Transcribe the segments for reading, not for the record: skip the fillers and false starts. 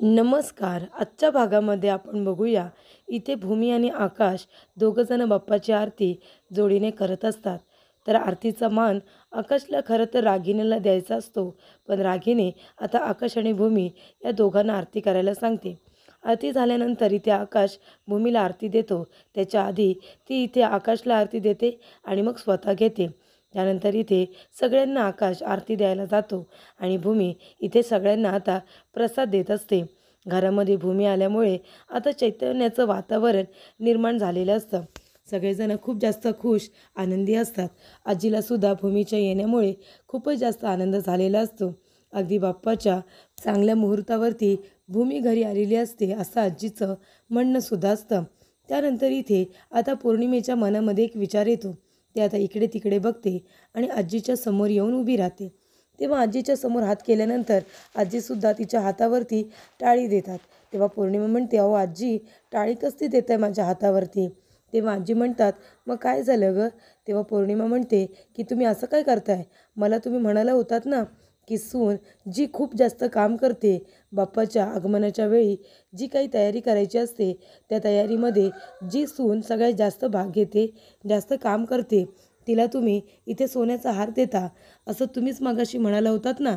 नमस्कार. आजच्या भागामध्ये आपण बघूया, इथे भूमी आणि आकाश दोघंजणं बाप्पाची आरती जोडीने करत असतात. तर आरतीचा मान आकाशला खरं तर रागिणीला द्यायचा असतो. पण रागिणी आता आकाश आणि भूमी या दोघांना आरती करायला सांगते. आरती झाल्यानंतर इथे आकाश भूमीला आरती देतो. त्याच्या आधी ती इथे आकाशला आरती देते आणि मग स्वतः घेते. त्यानंतर इथे सगळ्यांना आकाश आरती द्यायला जातो आणि भूमी इथे सगळ्यांना आता प्रसाद देत असते. घरामध्ये भूमी आल्यामुळे आता चैतन्याचं वातावरण निर्माण झालेलं असतं. सगळेजण खूप जास्त खुश, आनंदी असतात. आजीला सुद्धा भूमीच्या येण्यामुळे खूपच जास्त आनंद झालेला असतो. अगदी बाप्पाच्या चांगल्या मुहूर्तावरती भूमी घरी आलेली असते असं आजीचं म्हणणं सुद्धा असतं. त्यानंतर इथे आता पौर्णिमेच्या मनामध्ये एक विचार येतो. ती आता इकडे तिकडे बघते आणि आजीच्या समोर येऊन उभी राहते. तेव्हा आजीच्या समोर हात केल्यानंतर आजीसुद्धा तिच्या हातावरती टाळी देतात. तेव्हा पौर्णिमा म्हणते, "अहो आजी, टाळी कसली देत आहे माझ्या हातावरती?" तेव्हा आजी म्हणतात, "मग काय झालं गं?" तेव्हा पौर्णिमा म्हणते, की "तुम्ही असं काय करताय? मला तुम्ही म्हणाला होतात ना की सून जी खूप जास्त काम करते, बाप्पाच्या आगमनाच्या वेळी जी काही तयारी करायची असते, त्या तयारीमध्ये जी सून सगळ्यात जास्त भाग घेते, जास्त काम करते, तिला तुम्ही इथे सोन्याचा हार देता, असं तुम्हीच मगाशी म्हणाला होतात ना."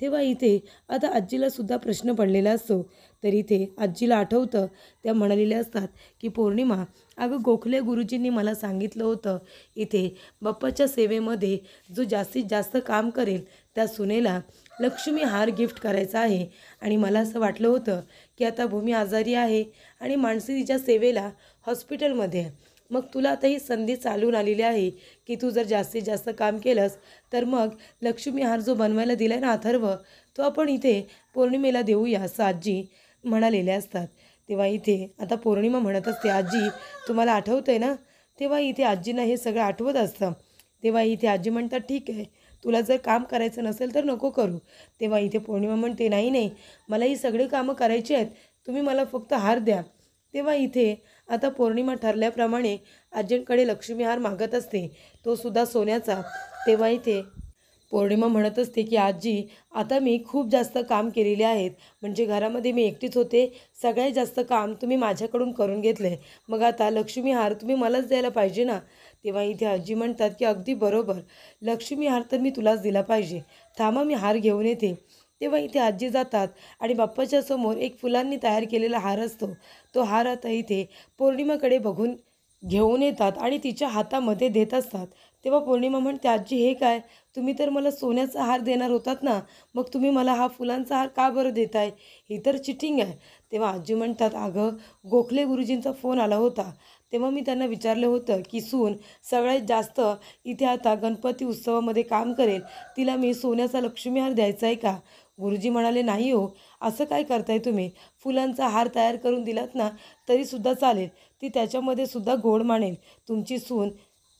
तेव्हा इथे आता आजीला सुद्धा प्रश्न पडलेला असतो. तर इथे आजीला आठवतं, त्या म्हणालेल्या असतात की "पौर्णिमा, अगं गोखले गुरुजींनी मला सांगितलं होतं, इथे बाप्पाच्या सेवेमध्ये जो जास्तीत जास्त काम करेल त्या सुनेला लक्ष्मी हार गिफ्ट करायचा आहे. आणि मला असं वाटलं होतं की आता भूमी आजारी आहे आणि माणसी तिच्या सेवेला हॉस्पिटलमध्ये आहे. मग तुला आता ही संधी चालून आलेली आहे की तू जर जास्तीत जास्त काम केलंस तर मग लक्ष्मी हार जो बनवायला दिला आहे ना अथर्व, तो आपण इथे पौर्णिमेला देऊया," असं आजी म्हणालेल्या असतात. तेव्हा इथे आता पौर्णिमा म्हणत असते, "आजी, तुम्हाला आठवतंय ना?" तेव्हा इथे आजींना हे सगळं आठवत असतं. तेव्हा इथे आजी म्हणतात, "ठीक आहे, तुला जर काम करायचं नसेल तर नको करू." तेव्हा इथे पौर्णिमा म्हणते, "नाही नाही, मला ही सगळी कामं करायची आहेत, तुम्ही मला फक्त हार द्या." तेव्हा इथे आता पौर्णिमा ठरल्याप्रमाणे आजींकडे लक्ष्मी हार मागत असते, तो सुद्धा सोन्याचा. तेव्हा इथे पौर्णिमा म्हणत असते की "आजी, आता मी खूप जास्त काम केलेले आहेत, म्हणजे घरामध्ये मी एकटीच होते, सगळ्यात जास्त काम तुम्ही माझ्याकडून करून घेतलं आहे, मग आता लक्ष्मी हार तुम्ही मलाच द्यायला पाहिजे ना." तेव्हा इथे आजी म्हणतात की "अगदी बरोबर, लक्ष्मी हार तर मी तुलाच दिला पाहिजे, थांबा मी हार घेऊन येते." तेव्हा इथे आजी जातात आणि बाप्पाच्या समोर एक फुलांनी तयार केलेला हार असतो. तो हार आता इथे पौर्णिमाकडे बघून घेऊन येतात आणि तिच्या हातामध्ये देत असतात. तेव्हा पौर्णिमा म्हणते, "आजी, हे काय? तुम्ही तर मला सोन्याचा हार देणार होतात ना, मग तुम्ही मला हा फुलांचा हार का बरं देताय? ही तर चिटिंग आहे." तेव्हा आजी म्हणतात, "अगं, गोखले गुरुजींचा फोन आला होता, तेव्हा मी त्यांना विचारलं होतं की सून सगळ्यात जास्त इथे आता गणपती उत्सवामध्ये काम करेल, तिला मी सोन्याचा लक्ष्मी हार द्यायचा आहे का?" गुरुजी म्हणाले, "नाही हो, असं काय करताय तुम्ही? फुलांचा हार तयार करून दिलात ना तरीसुद्धा चालेल, ती त्याच्यामध्ये सुद्धा गोड मानेल तुमची सून.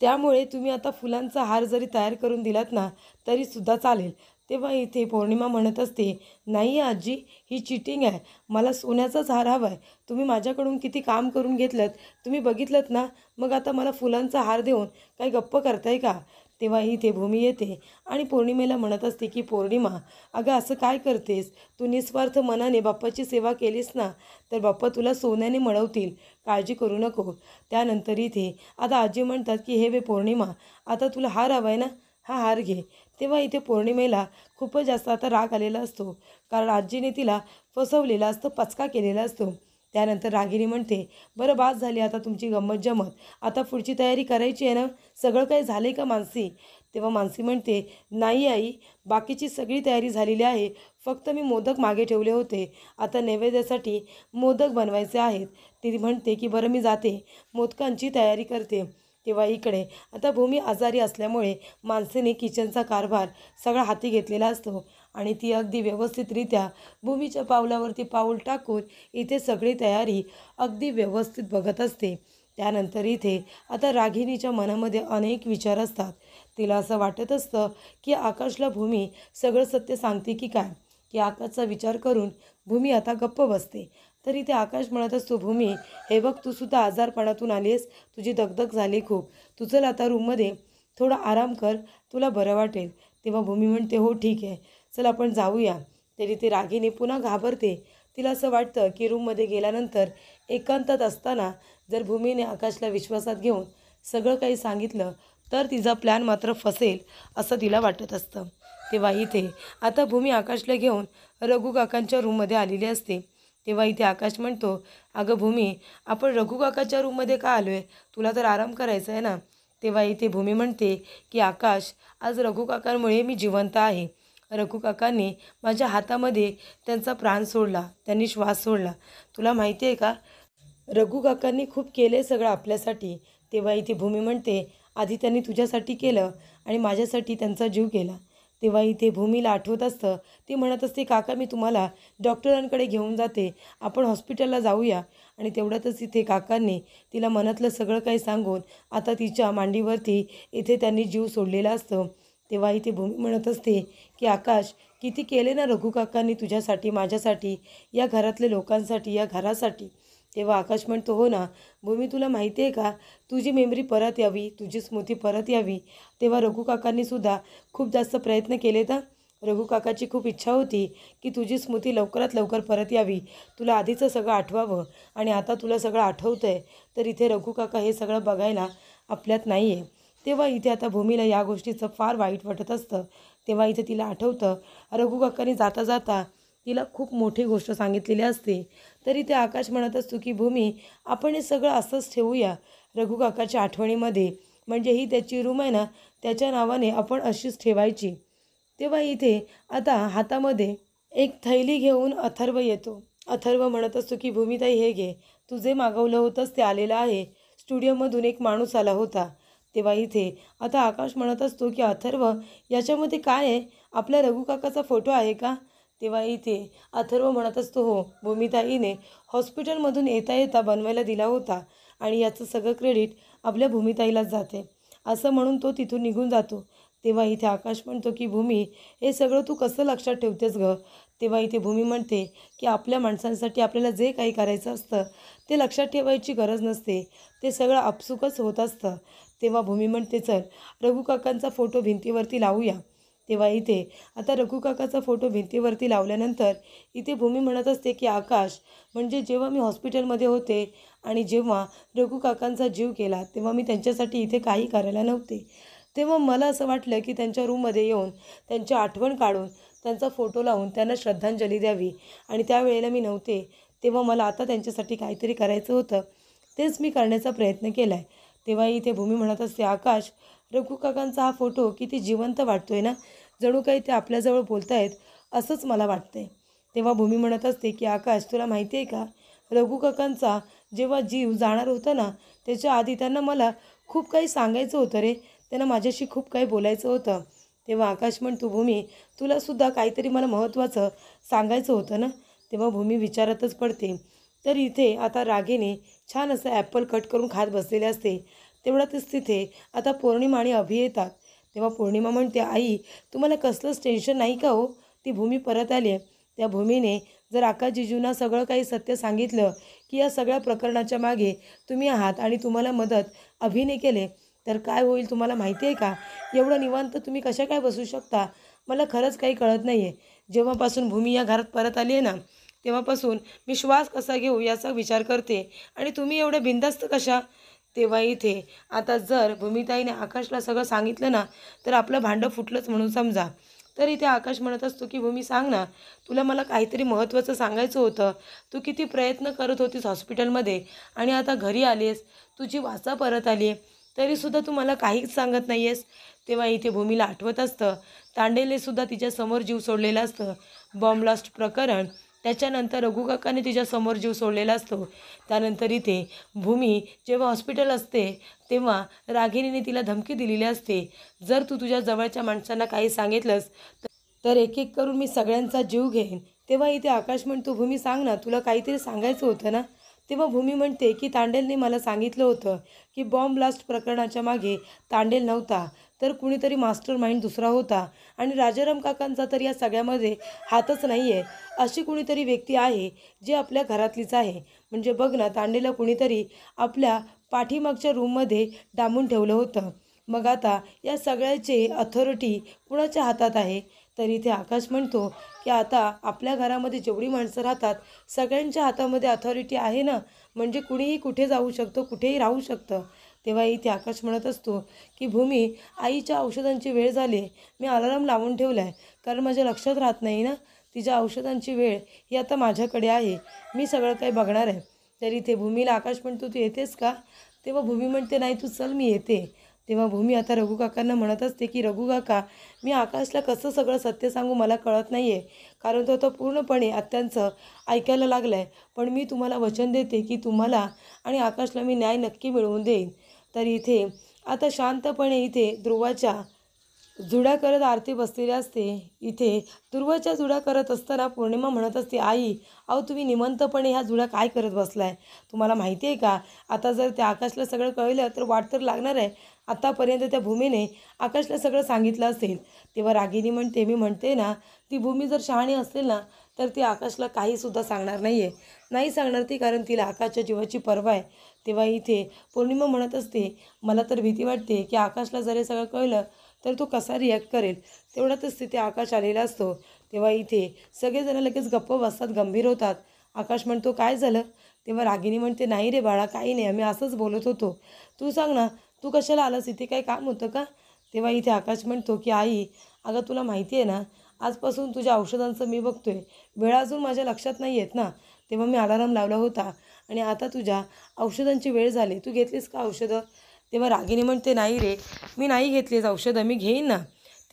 त्यामुळे तुम्ही आता फुलांचा हार जरी तयार करून दिलात ना तरीसुद्धा चालेल." तेव्हा इथे पौर्णिमा म्हणत असते, "नाही आजी, ही चिटिंग आहे, मला सोन्याचाच हार हवा आहे. तुम्ही माझ्याकडून किती काम करून घेतलंत, तुम्ही बघितलंत ना, मग आता मला फुलांचा हार देऊन काही गप्प करताय का?" तेव्हा इथे भूमी येते आणि पौर्णिमेला म्हणत असते की "पौर्णिमा, अगं असं काय करतेस? तू निस्वार्थ मनाने बाप्पाची सेवा केलीस ना, तर बाप्पा तुला सोन्याने मढवतील, काळजी करू नको." त्यानंतर इथे आता आजी म्हणतात की "हे वे पौर्णिमा, आता तुला हार हवा आहे ना, हा हार घे." तेव्हा इथे पौर्णिमेला खूपच जास्त आता राग आलेला असतो, कारण आजीने तिला फसवलेला असतं, पचका केलेला असतो. त्यानंतर रागिनी म्हणते, "बरं बास झाली आता तुमची गंमत जमत, आता पुढची तयारी करायची आहे ना, सगळं काही झालं आहे का मानसी?" तेव्हा मानसी म्हणते, "नाही आई, बाकीची सगळी तयारी झालेली आहे, फक्त मी मोदक मागे ठेवले होते, आता नैवेद्यासाठी मोदक बनवायचे आहेत." ती म्हणते की "बरं मी जाते, मोदकांची तयारी करते." तेव्हा इकडे आता भूमी आजारी असल्यामुळे मानसीने किचनचा कारभार सगळा हाती घेतलेला असतो आणि ती अगदी व्यवस्थितरित्या भूमीच्या पावलावरती पाऊल टाकून इथे सगळी तयारी अगदी व्यवस्थित बघत असते. त्यानंतर इथे आता रागिणीच्या मनामध्ये अनेक विचार असतात. तिला असं वाटत असतं की आकाशला भूमी सगळं सत्य सांगते की काय, की आकाशचा विचार करून भूमी आता गप्प बसते. तरी ते आकाश म्हणत असतो, "भूमी, हे बघ, तू सुद्धा आजारपणातून आली आहेस, तुझी दगदग झाली खूप, तू चल आता रूममध्ये थोडा आराम कर, तुला बरं वाटेल." तेव्हा भूमी म्हणते, "हो ठीक आहे, चल आपण जाऊया." तरी ती रागिणी पुन्हा घाबरते. तिला असं वाटतं की रूममध्ये गेल्यानंतर एकांतात असताना जर भूमीने आकाशला विश्वासात घेऊन सगळं काही सांगितलं तर तिचा प्लॅन मात्र फसेल असं तिला वाटत असतं. तेव्हा इथे आता भूमी आकाशला घेऊन रघु काकांच्या रूममध्ये आलेली असते. तेव्हा इथे आकाश म्हणतो, अगं भूमी, आपण रघु काकाच्या रूममध्ये का आलो आहे? तुला तर आराम करायचा आहे ना. तेव्हा इथे भूमी म्हणते की आकाश, आज रघु काकांमुळे मी जिवंत आहे. रघु काकांनी माझ्या हातामध्ये त्यांचा प्राण सोडला, त्यांनी श्वास सोडला. तुला माहिती आहे का, रघु काकांनी खूप केले सगळं आपल्यासाठी. तेव्हा इथे भूमी म्हणते, आधी त्यांनी तुझ्यासाठी केलं आणि माझ्यासाठी त्यांचा जीव गेला. तेव्हा इथे भूमीला आठवत असतं, ती म्हणत असते, काका मी तुम्हाला डॉक्टरांकडे घेऊन जाते, आपण हॉस्पिटलला जाऊया. आणि तेवढ्यातच इथे काकांनी तिला मनातलं सगळं काही सांगून आता तिच्या मांडीवरती इथे त्यांनी जीव सोडलेला असतं. तेव्हा इथे भूमी म्हणत असते की आकाश, किती केले ना रघु काकांनी तुझ्यासाठी, माझ्यासाठी, या घरातल्या लोकांसाठी, या घरासाठी. तेव्हा आकाश म्हणतो, हो ना भूमी, तुला माहिती आहे का, तुझी मेमरी परत यावी, तुझी स्मृती परत यावी. तेव्हा रघु काकांनी सुद्धा खूप जास्त प्रयत्न केले. तर रघु काकाची खूप इच्छा होती की तुझी स्मृती लवकरात लवकर परत यावी, तुला आधीचं सगळं आठवावं. आणि आता तुला सगळं आठवतं आहे, तर इथे रघु काका हे सगळं बघायला आपल्यात नाही आहे. तेव्हा इथे आता भूमीला या गोष्टीचं फार वाईट वाटत असतं. तेव्हा इथे तिला आठवतं, रघु काकांनी जाता जाता तिला खूप मोठी गोष्ट सांगितलेली असते. तरी ते आकाश म्हणत असतो की भूमी, आपण हे सगळं असंच ठेवूया रघु काकाच्या आठवणीमध्ये, म्हणजे ही त्याची रूम आहे ना, त्याच्या नावाने आपण अशीच ठेवायची. तेव्हा इथे आता हातामध्ये एक थैली घेऊन अथर्व येतो. अथर्व म्हणत असतो की भूमिताई, हे घे, तू जे मागवलं होतंस ते आलेलं आहे. स्टुडिओमधून एक माणूस आला होता. तेव्हा इथे आता आकाश म्हणत असतो की अथर्व, याच्यामध्ये काय आहे? आपल्या रघु काकाचा फोटो आहे का? तेव्हा इथे अथर्व म्हणत असतो, हो, भूमिताईने हॉस्पिटलमधून येता येता बनवायला दिला होता आणि याचं सगळं क्रेडिट आपल्या भूमिताईलाच जाते, असं म्हणून तो तिथून निघून जातो. तेव्हा इथे आकाश म्हणतो की भूमी, हे सगळं तू कसं लक्षात ठेवतेस गं? तेव्हा इथे भूमी म्हणते की आपल्या माणसांसाठी आपल्याला जे काही करायचं असतं ते लक्षात ठेवायची गरज नसते, ते सगळं आपसुकच होत असतं. तेव्हा भूमी म्हणते, चल रघु काकांचा फोटो भिंतीवरती लावूया. तेव्हा इथे आता रघु काकाचा फोटो भिंतीवरती लावल्यानंतर इथे भूमी म्हणत असते की आकाश, म्हणजे जेव्हा मी हॉस्पिटलमध्ये होते आणि जेव्हा रघु काकांचा जीव गेला तेव्हा मी त्यांच्यासाठी इथे काही करायला नव्हते. तेव्हा मला असं वाटलं की त्यांच्या रूममध्ये येऊन त्यांची आठवण काढून त्यांचा फोटो लावून त्यांना श्रद्धांजली द्यावी. आणि त्यावेळेला मी नव्हते, तेव्हा मला आता त्यांच्यासाठी काहीतरी करायचं होतं, तेच मी करण्याचा प्रयत्न केला आहे. तेव्हा इथे भूमी म्हणत असते, आकाश, रघु काकांचा हा फोटो किती जिवंत वाटतोय ना, जणू काही ते आपल्याजवळ बोलतायत असंच मला वाटतंय. तेव्हा भूमी म्हणत असते की आकाश, तुला माहिती आहे का, रघु काकांचा जेव्हा जीव जाणार होता ना, त्याच्या आधी त्यांना मला खूप काही सांगायचं होतं रे, त्यांना माझ्याशी खूप काही बोलायचं होतं. तेव्हा आकाश म्हणतो, भूमी, तुलासुद्धा काहीतरी मला महत्त्वाचं सांगायचं होतं ना. तेव्हा भूमी विचारातच पडते. तर इथे आता रागीने छान असं ॲपल कट करून खात बसलेले असते. तेवढ्यातच तिथे आता पौर्णिमा आणि अभि येतात. तेव्हा पौर्णिमा म्हणते, आई, तुम्हाला कसलंच टेन्शन नाही का हो, ती भूमी परत आली आहे. त्या भूमीने जर आकाशजीजूंना सगळं काही सत्य सांगितलं की या सगळ्या प्रकरणाच्या मागे तुम्ही आहात आणि तुम्हाला मदत अभिने केले, तर काय होईल तुम्हाला माहिती आहे का? एवढं निवांत तुम्ही कशा काय बसू शकता? मला खरंच काही कळत नाही आहे. जेव्हापासून भूमी या घरात परत आली आहे ना, तेव्हापासून मी श्वास कसा घेऊ याचा विचार करते आणि तुम्ही एवढ्या बिनधास्त कशा? तेव्हा इथे आता जर भूमिताईने आकाशला सगळं सांगितलं ना, तर आपलं भांडं फुटलंच म्हणून समजा. तर इथे आकाश म्हणत असतो की भूमी, सांग ना, तुला मला काहीतरी महत्त्वाचं सांगायचं होतं. तू किती प्रयत्न करत होतीस हॉस्पिटलमध्ये आणि आता घरी आली आहेस, तुझी वाचा परत आली आहे, तरीसुद्धा तू मला काहीच सांगत नाही आहेस. तेव्हा इथे भूमीला आठवत असतं, तांडेलेसुद्धा तिच्यासमोर जीव सोडलेला असतं. बॉम्ब ब्लास्ट प्रकरण, त्याच्यानंतर रघु काकाने तिच्यासमोर जीव सोडलेला असतो. त्यानंतर इथे भूमी जेव्हा हॉस्पिटल असते तेव्हा रागिणीने तिला धमकी दिलेली असते, जर तू तुझ्या जवळच्या माणसांना काही सांगितलंस तर एक एक करून मी सगळ्यांचा जीव घेईन. तेव्हा इथे आकाश म्हणतो, भूमी, सांग ना, तुला काहीतरी सांगायचं होतं ना. तेव्हा भूमी म्हणते की तांडेलने मला सांगितलं होतं की बॉम्ब ब्लास्ट प्रकरणाच्या मागे तांडेल नव्हता, तर कुणीतरी मास्टर माइंड दुसरा होता आणि राजाराम काकांचा तर या सगळ्यामध्ये हातच नाही आहे. अशी कुणीतरी व्यक्ती आहे जी आपल्या घरातलीच आहे. म्हणजे बघ ना, तांडेला कुणीतरी आपल्या पाठीमागच्या रूममध्ये डांबून ठेवलं होतं. मग आता या सगळ्याचे अथॉरिटी कुणाच्या हातात आहे? तर इथे आकाश म्हणतो की आता आपल्या घरामध्ये जेवढी माणसं राहतात सगळ्यांच्या हातामध्ये अथॉरिटी आहे ना, म्हणजे कुणीही कुठे जाऊ शकतो, कुठेही राहू शकतं. तेव्हा इथे आकाश म्हणत असतो की भूमी, आईच्या औषधांची वेळ झाली आहे. मी अलार्म लावून ठेवला आहे, कारण माझ्या लक्षात राहत नाही ना. तिच्या औषधांची वेळ ही आता माझ्याकडे आहे. मी सगळं काही बघणार आहे. तर इथे भूमीला आकाश म्हणतो, तू येतेस का? तेव्हा भूमी म्हणते, नाही तू चल, मी येते. तेव्हा भूमी आता रघु काकांना म्हणत असते की रघु काका, मी आकाशला कसं सगळं सत्य सांगू मला कळत नाही आहे, कारण तो आता पूर्णपणे आत्यांचं ऐकायला लागला आहे. पण मी तुम्हाला वचन देते की तुम्हाला आणि आकाशला मी न्याय नक्की मिळवून देईन. तर इथे आता शांतपणे इथे ध्रुवाच्या जुड्या करत आरती बसलेली असते. इथे ध्रुवाच्या जुड्या करत असताना पौर्णिमा म्हणत असते, आई, अहो तुम्ही निमंतपणे ह्या जुड्या काय करत बसलाय? तुम्हाला माहिती आहे का, आता जर त्या आकाशला सगळं कळलं तर वाट तर लागणार आहे. आतापर्यंत त्या भूमीने आकाशला सगळं सांगितलं असेल. तेव्हा रागिनी म्हणते, मी म्हणते ना, ती भूमी जर शहाणी असेल ना तर ती आकाशला काहीसुद्धा सांगणार नाही आहे. नाही सांगणार ती, कारण तिला आकाशच्या जीवाची पर्वा आहे. तेव्हा इथे पौर्णिमा म्हणत असते, मला तर भीती वाटते की आकाशला जर हे सगळं कळलं तर तो कसा रिॲक्ट करेल. तेवढ्यातच तिथे आकाश आलेला असतो. तेव्हा इथे सगळेजण लगेच गप्प बसतात, गंभीर होतात. आकाश म्हणतो, काय झालं? तेव्हा रागिनी म्हणते, नाही रे बाळा, काही नाही, आम्ही असंच बोलत होतो. तू सांग ना, तू कशाला आलास इथे? काही काम होतं का? तेव्हा इथे आकाश म्हणतो की आई, अगं तुला माहिती आहे ना, आजपासून तुझ्या औषधांचं मी बघतोय. वेळा अजून माझ्या लक्षात नाही आहेत ना, तेव्हा मी अलार्म लावला होता आणि आता तुझ्या औषधांची वेळ झाली. तू घेतलीस का औषधं? तेव्हा रागिनी म्हणते, नाही रे, मी नाही घेतलीच औषधं, मी घेईन ना.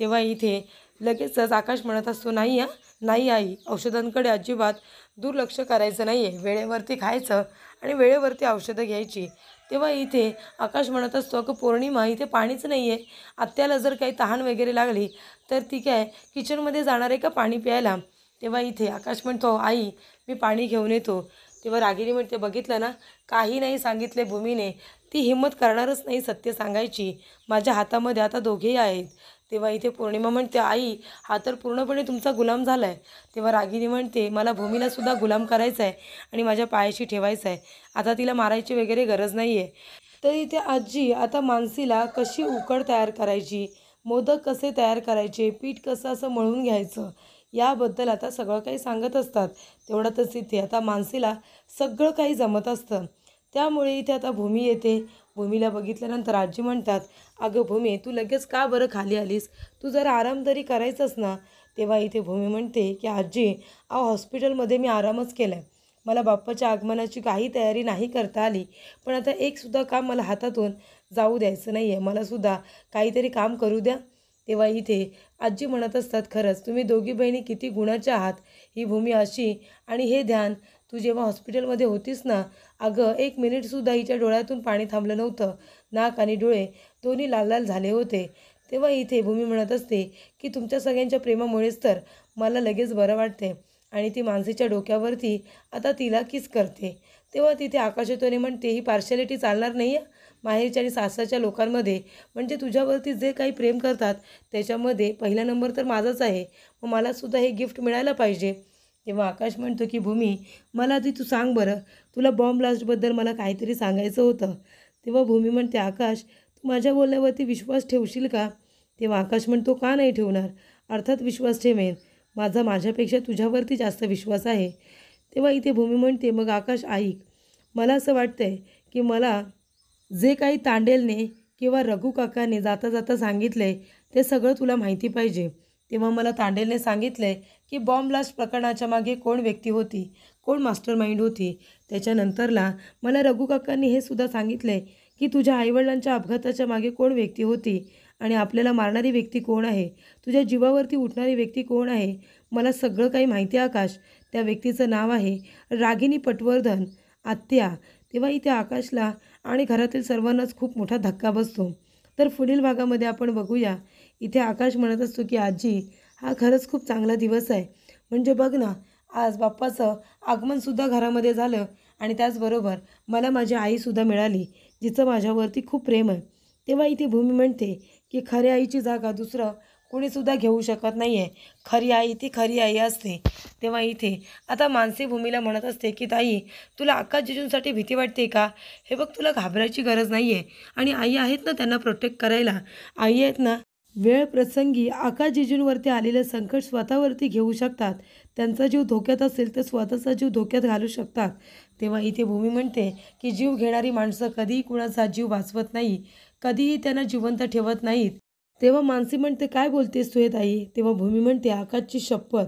तेव्हा इथे लगेचच आकाश म्हणत असतो, नाही हां, नाही आई, औषधांकडे अजिबात दुर्लक्ष करायचं नाही आहे. वेळेवरती खायचं आणि वेळेवरती औषधं घ्यायची. तेव्हा इथे आकाश म्हणत असतो, अगं पौर्णिमा, इथे पाणीच नाही आहे. आत्याला जर काही तहान वगैरे लागली तर ती काय किचनमध्ये जाणार आहे का पाणी प्यायला? तेव्हा इथे आकाश म्हणतो, आई, मी पाणी घेऊन येतो. तेव्हा रागिनी म्हणते, बघितलं ना, काही नाही सांगितले भूमीने, ती हिंमत करणारच नाही सत्य सांगायची. माझ्या हातामध्ये आता दोघेही आहेत. तेव्हा इथे पौर्णिमा म्हणते, आई, हा तर पूर्णपणे तुमचा गुलाम झाला आहे. तेव्हा रागिनी म्हणते, मला भूमीलासुद्धा गुलाम करायचा आहे आणि माझ्या पायाशी ठेवायचं आहे. आता तिला मारायची वगैरे गरज नाही आहे. तर इथे आजी आता मानसीला कशी उकड तयार करायची, मोदक कसे तयार करायचे, पीठ कसं असं मळून घ्यायचं, याबद्दल आता सगळं काही सांगत असतात. तेवढ्यातच इथे आता मानसीला सगळं काही जमत असतं. त्यामुळे इथे आता भूमी येते. भूमीला बघितल्यानंतर आजी म्हणतात, अगं भूमी, तू लगेच का बरं खाली आलीस? तू जरा आराम तरी करायचंस ना. तेव्हा इथे भूमी म्हणते की आजी, हॉस्पिटलमध्ये मी आरामच केला आहे. मला बाप्पाच्या आगमनाची काही तयारी नाही करता आली. पण आता एकसुद्धा काम मला हातातून जाऊ द्यायचं नाही आहे. मलासुद्धा काहीतरी काम करू द्या. तेव्हा इथे आजी म्हणत असतात, खरंच तुम्ही दोघी बहिणी किती गुणाच्या आहात. ही भूमी अशी, आणि हे ध्यान, तू जेव्हा हॉस्पिटलमध्ये होतीस ना, अगं 1 मिनिटसुद्धा हिच्या डोळ्यातून पाणी थांबलं नव्हतं. नाक आणि डोळे दोन्ही लाल लाल झाले होते. तेव्हा इथे भूमी म्हणत असते की तुमच्या सगळ्यांच्या प्रेमामुळेच तर मला लगेच बरं वाटते. आणि ती मानसीच्या डोक्यावरती आता तिला किस करते. तेव्हा तिथे आकाश येतो आणि म्हणते, ही पार्शॅलिटी चालणार नाही आहे माहेरच्या आणि सासरच्या लोकांमध्ये. म्हणजे तुझ्यावरती जे काही प्रेम करतात त्याच्यामध्ये पहिला नंबर तर माझाच आहे. मग मलासुद्धा हे गिफ्ट मिळायला पाहिजे. तेव्हा आकाश म्हणतो की भूमी, मला आधी तू सांग बरं, तुला बॉम्ब ब्लास्टबद्दल मला काहीतरी सांगायचं होतं. तेव्हा भूमी म्हणते, आकाश, तू माझ्या बोलण्यावरती विश्वास ठेवशील का? तेव्हा आकाश म्हणतो, का नाही ठेवणार? अर्थात विश्वास ठेवेन. माझ्यापेक्षा तुझ्यावरती जास्त विश्वास आहे. तेव्हा इथे भूमी म्हणते, मग आकाश ऐक, मला असं वाटतंय की मला जे काही तांडेलने किंवा रघु काकाने जाता जाता सांगितलं आहे ते सगळं तुला माहिती पाहिजे. तेव्हा मला तांडेलने सांगितलं आहे की बॉम्ब ब्लास्ट प्रकरणाच्या मागे कोण व्यक्ती होती, कोण मास्टर माइंड होती. त्याच्यानंतरला मला रघु काकांनी हे सुद्धा सांगितलं आहे की तुझ्या आईवडिलांच्या अपघाताच्या मागे कोण व्यक्ती होती आणि आपल्याला मारणारी व्यक्ती कोण आहे, तुझ्या जीवावरती उठणारी व्यक्ती कोण आहे. मला सगळं काही माहिती आहे आकाश. त्या व्यक्तीचं नाव आहे रागिनी पटवर्धन, आत्या. तेव्हा इथे आकाशला आणि घरातील सर्वांनाच खूप मोठा धक्का बसतो. तर पुढील भागामध्ये आपण बघूया. इथे आकाश म्हणत असतो की आजी, हा खरंच खूप चांगला दिवस आहे. म्हणजे बघ ना, आज बाप्पाचं आगमनसुद्धा घरामध्ये झालं आणि त्याचबरोबर मला माझी आईसुद्धा मिळाली, जिचं माझ्यावरती खूप प्रेम आहे. तेव्हा इथे भूमी म्हणते की खऱ्या आईची जागा दुसरं कोणीसुद्धा घेऊ शकत नाही आहे. खरी आई ती खरी आई असते. तेव्हा इथे आता मानसी भूमीला म्हणत असते की ताई, तुला आकाश जिजूंसाठी भीती वाटते का? हे बघ, तुला घाबरायची गरज नाही आहे आणि आई आहेत ना त्यांना प्रोटेक्ट करायला. आई आहेत ना, वेळ प्रसंगी आकाश जिजूंवरती आलेलं संकट स्वतःवरती घेऊ शकतात. त्यांचा जीव धोक्यात असेल तर स्वतःचा जीव धोक्यात घालू शकतात. तेव्हा इथे भूमी म्हणते की जीव घेणारी माणसं कधीही कुणाचा जीव वाचवत नाही, कधीही त्यांना जिवंत ठेवत नाहीत. तेव्हा मानसी म्हणते, काय बोलतेस तू हे ताई? तेव्हा भूमी म्हणते, आकाशची शपथ,